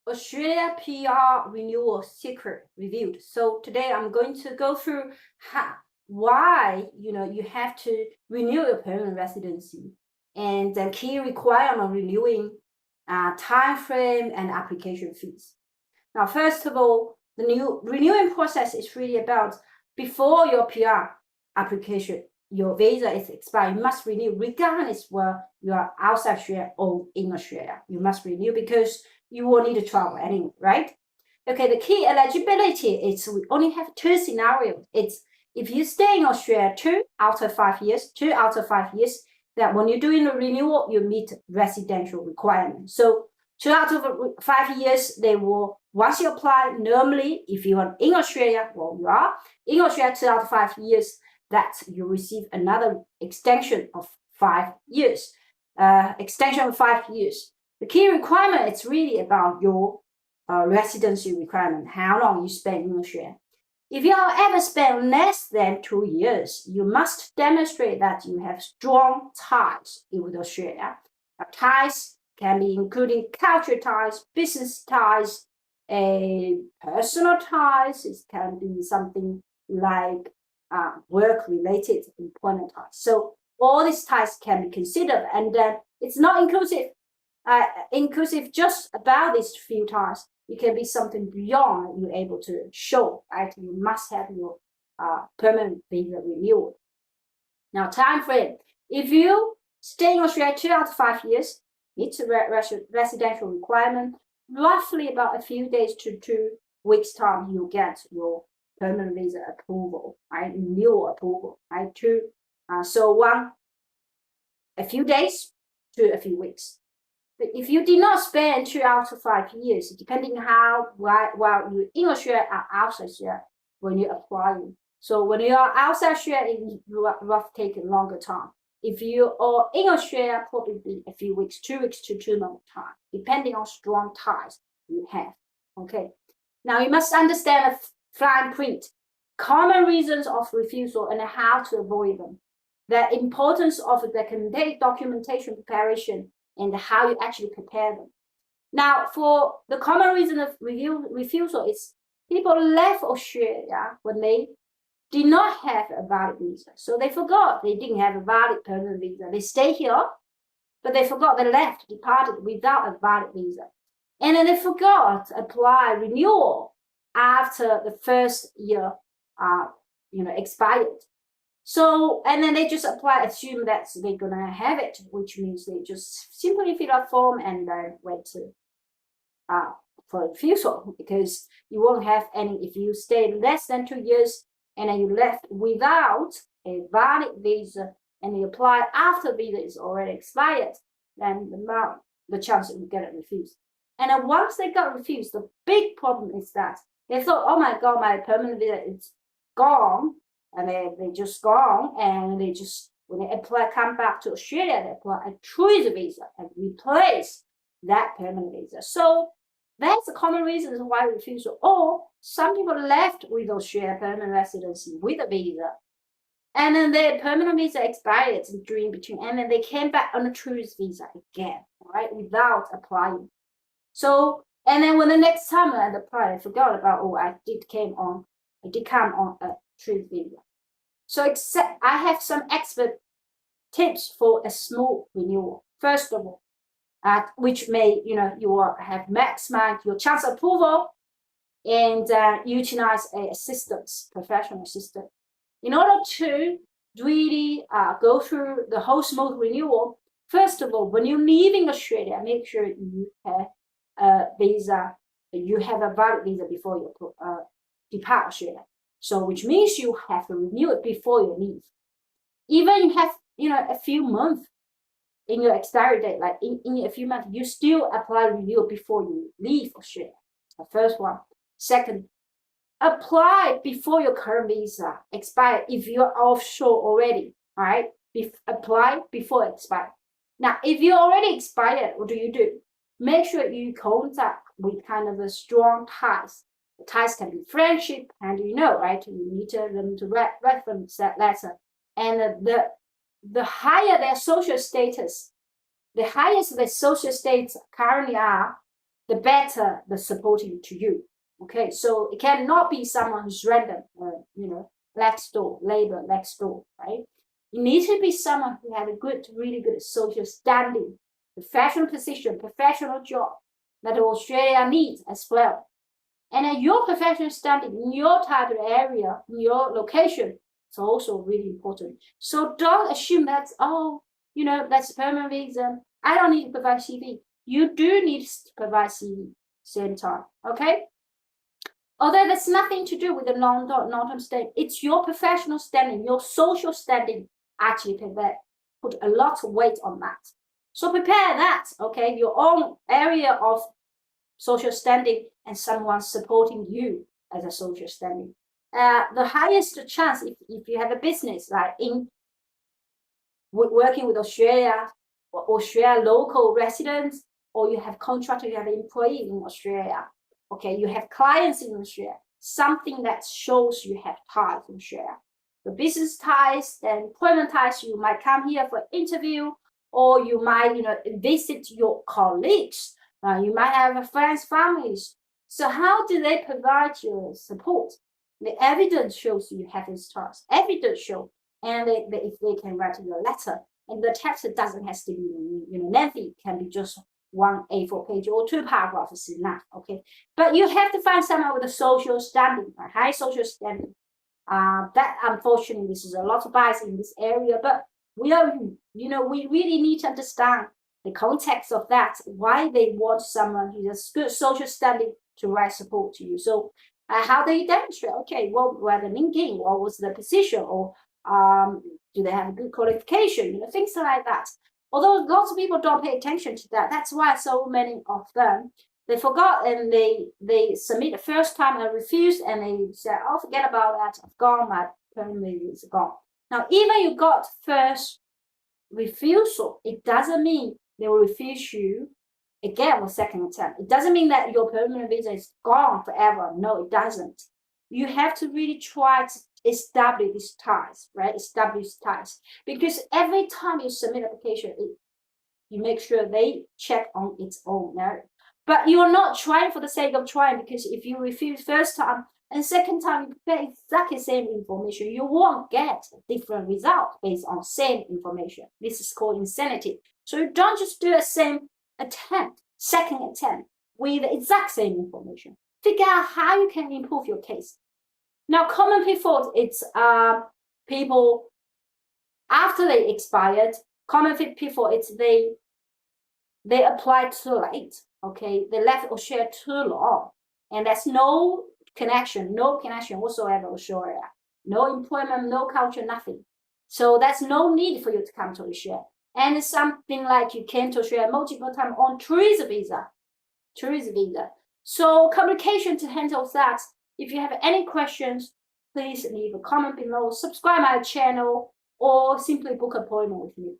Australia PR renewal secret reviewed. So today I'm going to go through why you have to renew your permanent residency and the key requirement of renewing, time frame and application fees. Now, first of all, the new renewing process is really about before your PR application, your visa is expired, you must renew regardless whether you are outside Australia or in Australia. You must renew because you will need to travel anyway, right? Okay, the key eligibility is we only have two scenarios. It's if you stay in Australia 2 out of 5 years, that when you're doing the renewal, you meet residential requirements. So 2 out of 5 years, they will, once you apply, normally, if you are in Australia, well, you are in Australia 2 out of 5 years, that you receive another extension of 5 years. Extension of 5 years. The key requirement is really about your residency requirement, how long you spend in Australia. If you ever spend less than 2 years, you must demonstrate that you have strong ties with Australia. Ties can be including cultural ties, business ties, personal ties. It can be something like work-related employment ties. So all these ties can be considered, and then it's not inclusive just about these few ties. It can be something beyond you're able to show, right? You must have your permanent visa renewed. Now, time frame. If you stay in Australia 2 out of 5 years, it's a residential requirement. Roughly about a few days to 2 weeks time, you get your permanent visa approval, right? Renewal approval, right? A few days to a few weeks. But if you did not spend 2 out of 5 years, depending how while you're in Australia or outside Australia when you're applying. So when you are outside Australia, it will take a longer time. If you are in Australia, probably a few weeks, 2 weeks to 2 months time, depending on strong ties you have. Okay. Now you must understand the fine print, common reasons of refusal and how to avoid them, the importance of the documentation preparation, and how you actually prepare them. Now, for the common reason of refusal is people left Australia when they did not have a valid visa. So they forgot they didn't have a valid permanent visa. They stay here, but they forgot they left, departed without a valid visa. And then they forgot to apply renewal after the first year expired. So, and then they just assume that they're gonna have it, which means they just simply fill out form and then wait for refusal, because you won't have any if you stay less than 2 years and then you left without a valid visa and you apply after visa is already expired, then the chance that you get it refused. And then once they got refused, the big problem is that they thought, oh my God, my permanent visa is gone. And they just gone, and they just, when they come back to Australia, they apply a tourist visa and replace that permanent visa. So that's the common reasons why refusal. Or some people left with Australia permanent residency with a visa, and then their permanent visa expired during between, and then they came back on a tourist visa again, right, without applying. So, and then when the next time I applied, I forgot about, I did come on a tourist visa. So I have some expert tips for a smooth renewal. First of all, which may, you will have maximized your chance of approval and utilize a professional assistant. In order to really go through the whole smooth renewal, first of all, when you're leaving Australia, make sure you have a visa, you have a valid visa before you depart Australia. So which means you have to renew it before you leave. Even you have, a few months in your expiry date, like in a few months, you still apply renewal before you leave Australia. The first one. Second, apply before your current visa expires if you're offshore already. All right? Apply before it expires. Now, if you already expired, what do? Make sure you contact with kind of a strong ties. The ties can be friendship, and right? You need them to reference that letter. And the higher their social status, the highest their social status currently are, the better the supporting to you. Okay, so it cannot be someone who's random, next door, labor next door, right? You need to be someone who has a good, really good social standing, professional position, professional job that Australia needs as well. And your professional standing in your type of area, in your location, is also really important. So don't assume that, that's permanent visa. I don't need to provide CV. You do need to provide CV same time, okay? Although there's nothing to do with the long-term stay, it's your professional standing, your social standing actually put a lot of weight on that. So prepare that, okay? Your own area of social standing and someone supporting you as a social standing. The highest chance if you have a business like in working with Australia local residents, or you have contractor, you have an employee in Australia, okay, you have clients in Australia, something that shows you have ties in Australia. The business ties, the employment ties, you might come here for interview, or you might, visit your colleagues. You might have friends, families. So how do they provide you support? The evidence shows you have these ties. Evidence shows, and if they can write you a letter, and the text doesn't have to be, lengthy, it can be just one A4 page or 2 paragraphs is enough, okay? But you have to find someone with a social standing, a high social standing. That unfortunately, this is a lot of bias in this area, but we really need to understand the context of that, why they want someone who has good social standing to write support to you. So how do you demonstrate? Okay, what were the linking? What was the position? Or do they have a good qualification? Things like that. Although lots of people don't pay attention to that. That's why so many of them, they forgot and they submit the first time and refused, and they said, oh, forget about that. I've gone, my permit is gone. Now, even you got first refusal, it doesn't mean they will refuse you again or second attempt. It doesn't mean that your permanent visa is gone forever. No, it doesn't. You have to really try to establish these ties, right? Establish ties. Because every time you submit application, you make sure they check on its own merit. But you're not trying for the sake of trying, because if you refuse first time and second time you prepare exactly the same information, you won't get a different result based on same information. This is called insanity. So you don't just do a same attempt, second attempt with the exact same information. Figure out how you can improve your case. Now, common pitfall, it's people after they expired. Common pitfall, it's they applied too late. Okay, they left Australia too long, and there's no connection whatsoever with Australia. No employment, no culture, nothing. So there's no need for you to come to Australia. And it's something like you came to Australia multiple times on tourist visa. So communication to handle that. If you have any questions, please leave a comment below, subscribe my channel, or simply book an appointment with me.